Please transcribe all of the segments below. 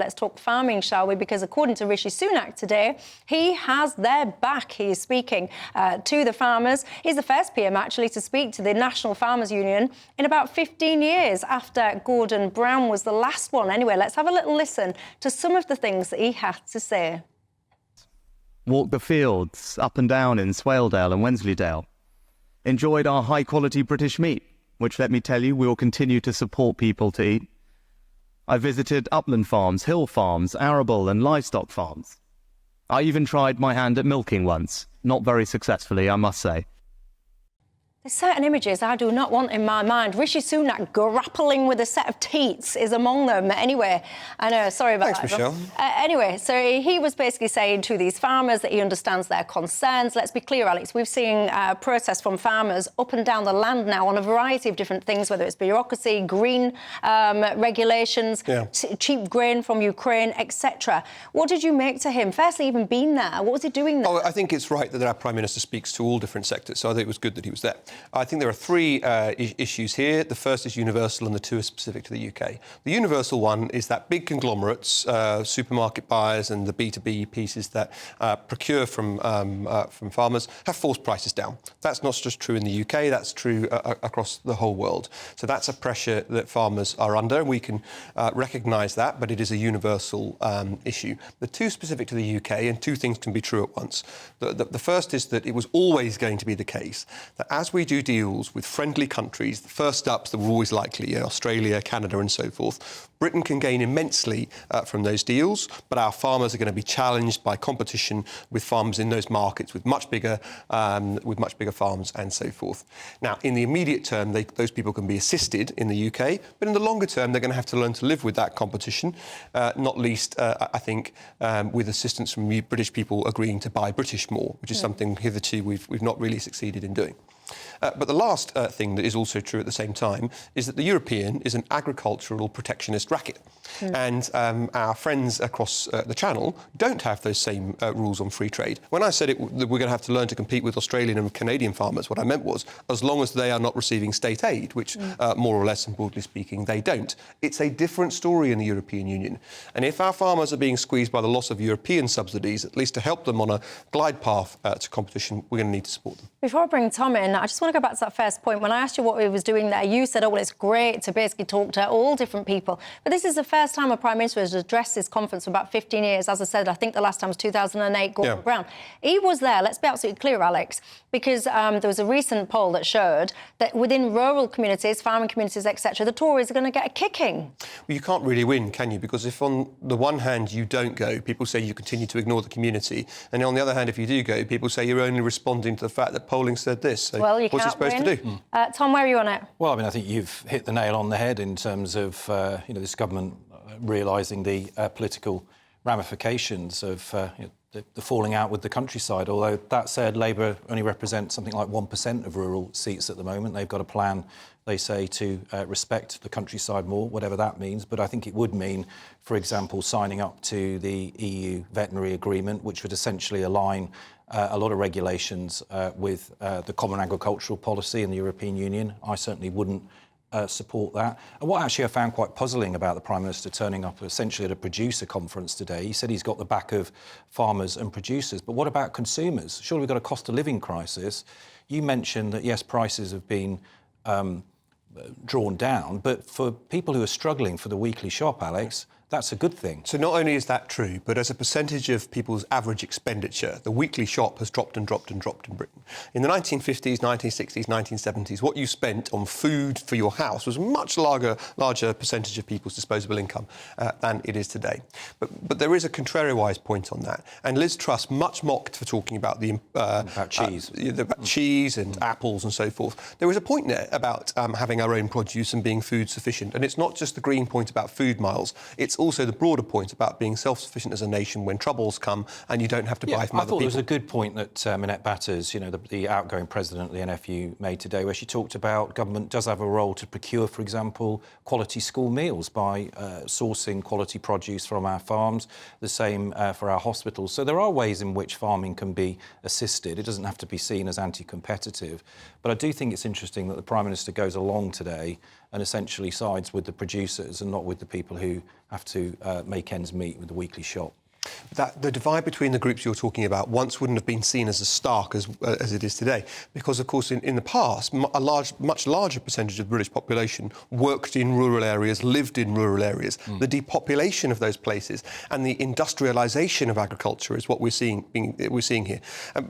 let's talk farming, shall we? Because according to Rishi Sunak today, he has their back. He is speaking to the farmers. He's the first PM, actually, to speak to the National Farmers Union in about 15 years, after Gordon Brown was the last one. Anyway, let's have a little listen to some of the things that he had to say. Walked the fields up and down in Swaledale and Wensleydale. Enjoyed our high-quality British meat, which, let me tell you, we will continue to support people to eat. I visited upland farms, hill farms, arable and livestock farms. I even tried my hand at milking once. Not very successfully, I must say. There's certain images I do not want in my mind. Rishi Sunak grappling with a set of teats is among them. Anyway, I know, sorry about Thanks, that. Michelle. Anyway, so he was basically saying to these farmers that he understands their concerns. Let's be clear, Alex, we've seen protests from farmers up and down the land now on a variety of different things, whether it's bureaucracy, green regulations, cheap grain from Ukraine, etc. What did you make to him? Firstly, even been there, what was he doing there? Oh, I think it's right that our Prime Minister speaks to all different sectors, so I think it was good that he was there. I think there are three issues here. The first is universal and the two are specific to the UK. The universal one is that big conglomerates, supermarket buyers and the B2B pieces that procure from farmers have forced prices down. That's not just true in the UK, that's true across the whole world. So that's a pressure that farmers are under, and we can recognise that, but it is a universal issue. The two specific to the UK, and two things can be true at once. The first is that it was always going to be the case that as we do deals with friendly countries, the first ups that were always likely, Australia, Canada and so forth, Britain can gain immensely from those deals, but our farmers are going to be challenged by competition with farmers in those markets with much bigger farms and so forth. Now, in the immediate term, those people can be assisted in the UK, but in the longer term, they're going to have to learn to live with that competition, not least, I think, with assistance from British people agreeing to buy British more, which is something hitherto we've not really succeeded in doing. But the last thing that is also true at the same time is that the European is an agricultural protectionist racket. And our friends across the Channel don't have those same rules on free trade. When I said that we're going to have to learn to compete with Australian and Canadian farmers, what I meant was, as long as they are not receiving state aid, which more or less and broadly speaking, they don't. It's a different story in the European Union. And if our farmers are being squeezed by the loss of European subsidies, at least to help them on a glide path to competition, we're going to need to support them. Before I bring Tom in, I just want to go back to that first point. When I asked you what he was doing there, you said, oh, well, it's great to basically talk to all different people. But this is the first time a Prime Minister has addressed this conference for about 15 years. As I said, I think the last time was 2008, Gordon Brown. He was there, let's be absolutely clear, Alex, because there was a recent poll that showed that within rural communities, farming communities, etc., the Tories are going to get a kicking. Well, you can't really win, can you? Because if on the one hand you don't go, people say you continue to ignore the community. And on the other hand, if you do go, people say you're only responding to the fact that polling said this. So well, you what's he supposed to do? Tom, where are you on it? Well, I mean, I think you've hit the nail on the head in terms of, this government realising the political ramifications of the falling out with the countryside. Although, that said, Labour only represents something like 1% of rural seats at the moment. They've got a plan, they say, to respect the countryside more, whatever that means. But I think it would mean, for example, signing up to the EU veterinary agreement, which would essentially align a lot of regulations with the Common Agricultural Policy in the European Union. I certainly wouldn't support that. And what actually I found quite puzzling about the Prime Minister turning up essentially at a producer conference today, he said he's got the back of farmers and producers, but what about consumers? Surely we've got a cost of living crisis. You mentioned that, yes, prices have been drawn down, but for people who are struggling for the weekly shop, Alex, that's a good thing. So not only is that true, but as a percentage of people's average expenditure, the weekly shop has dropped and dropped and dropped in Britain. In the 1950s, 1960s, 1970s, what you spent on food for your house was a much larger percentage of people's disposable income than it is today. But there is a contrariwise point on that. And Liz Truss, much mocked for talking about about cheese. Cheese and apples and so forth. There was a point there about having our own produce and being food sufficient. And it's not just the green point about food miles, it's also the broader point about being self-sufficient as a nation when troubles come and you don't have to buy from other people. I thought there was a good point that Minette Batters, the outgoing president of the NFU, made today, where she talked about government does have a role to procure, for example, quality school meals by sourcing quality produce from our farms, the same for our hospitals. So there are ways in which farming can be assisted. It doesn't have to be seen as anti-competitive. But I do think it's interesting that the Prime Minister goes along today and essentially sides with the producers and not with the people who have to make ends meet with the weekly shop. That the divide between the groups you're talking about once wouldn't have been seen as stark as it is today, because of course in the past much larger percentage of the British population worked in rural areas, lived in rural areas. The depopulation of those places and the industrialisation of agriculture is what we're seeing here.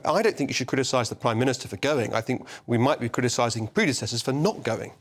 I don't think you should criticise the Prime Minister for going. I think we might be criticising predecessors for not going.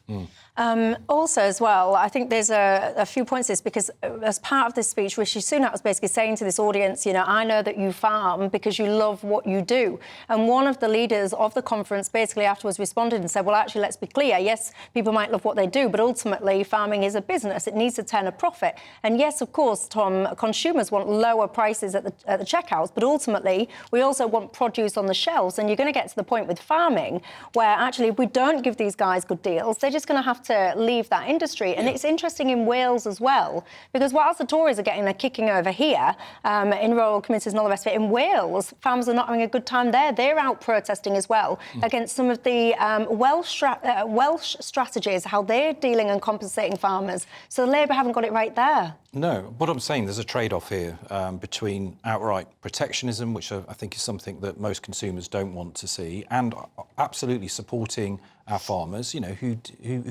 Also, as well, I think there's a few points to this, because as part of this speech, Rishi Sunak was basically saying to this audience, you know, I know that you farm because you love what you do. And one of the leaders of the conference basically afterwards responded and said, well, actually, let's be clear. Yes, people might love what they do, but ultimately farming is a business. It needs to turn a profit. And yes, of course, Tom, consumers want lower prices at the checkouts, but ultimately we also want produce on the shelves. And you're going to get to the point with farming where actually if we don't give these guys good deals, they're just going to have to leave that industry. And it's interesting in Wales as well, because whilst the Tories are getting a kicking over here in rural communities and all the rest of it, in Wales, farmers are not having a good time there. They're out protesting as well against some of the Welsh strategies, how they're dealing and compensating farmers. So Labour haven't got it right there. No, what I'm saying, there's a trade-off here between outright protectionism, which I think is something that most consumers don't want to see, and absolutely supporting our farmers, you know, who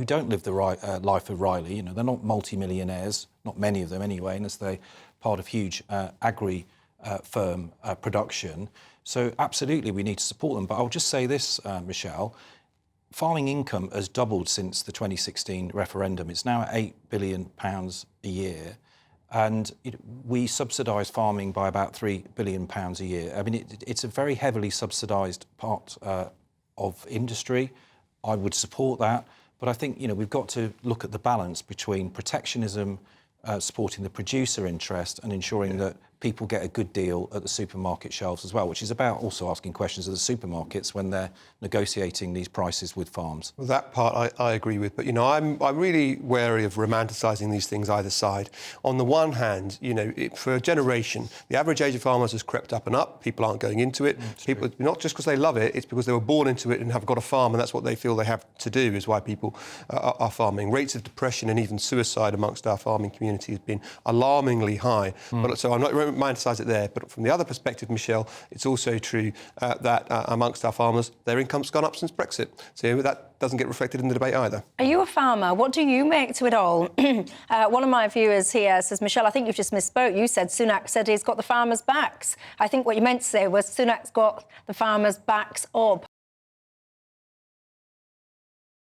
don't live the life of Riley. You know, they're not multi-millionaires, not many of them anyway, unless they're part of huge agri-firm production. So absolutely we need to support them. But I'll just say this, Michelle, farming income has doubled since the 2016 referendum. It's now at £8 billion a year. And we subsidise farming by about £3 billion a year. I mean, it's a very heavily subsidised part of industry. I would support that. But I think, you know, we've got to look at the balance between protectionism, supporting the producer interest and ensuring that people get a good deal at the supermarket shelves as well, which is about also asking questions of the supermarkets when they're negotiating these prices with farms. Well, that part I agree with, but, you know, I'm really wary of romanticising these things either side. On the one hand, you know, for a generation, the average age of farmers has crept up and up. People aren't going into it. People, not just because they love it, it's because they were born into it and have got a farm, and that's what they feel they have to do, is why people are farming. Rates of depression and even suicide amongst our farming community has been alarmingly high. But, so I'm not romanticise it there, but from the other perspective, Michelle, it's also true that amongst our farmers, their income's gone up since Brexit. So that doesn't get reflected in the debate either. Are you a farmer? What do you make to it all? One of my viewers here says, Michelle, I think you've just misspoke. You said Sunak said he's got the farmers' backs. I think what you meant to say was Sunak's got the farmers' backs up.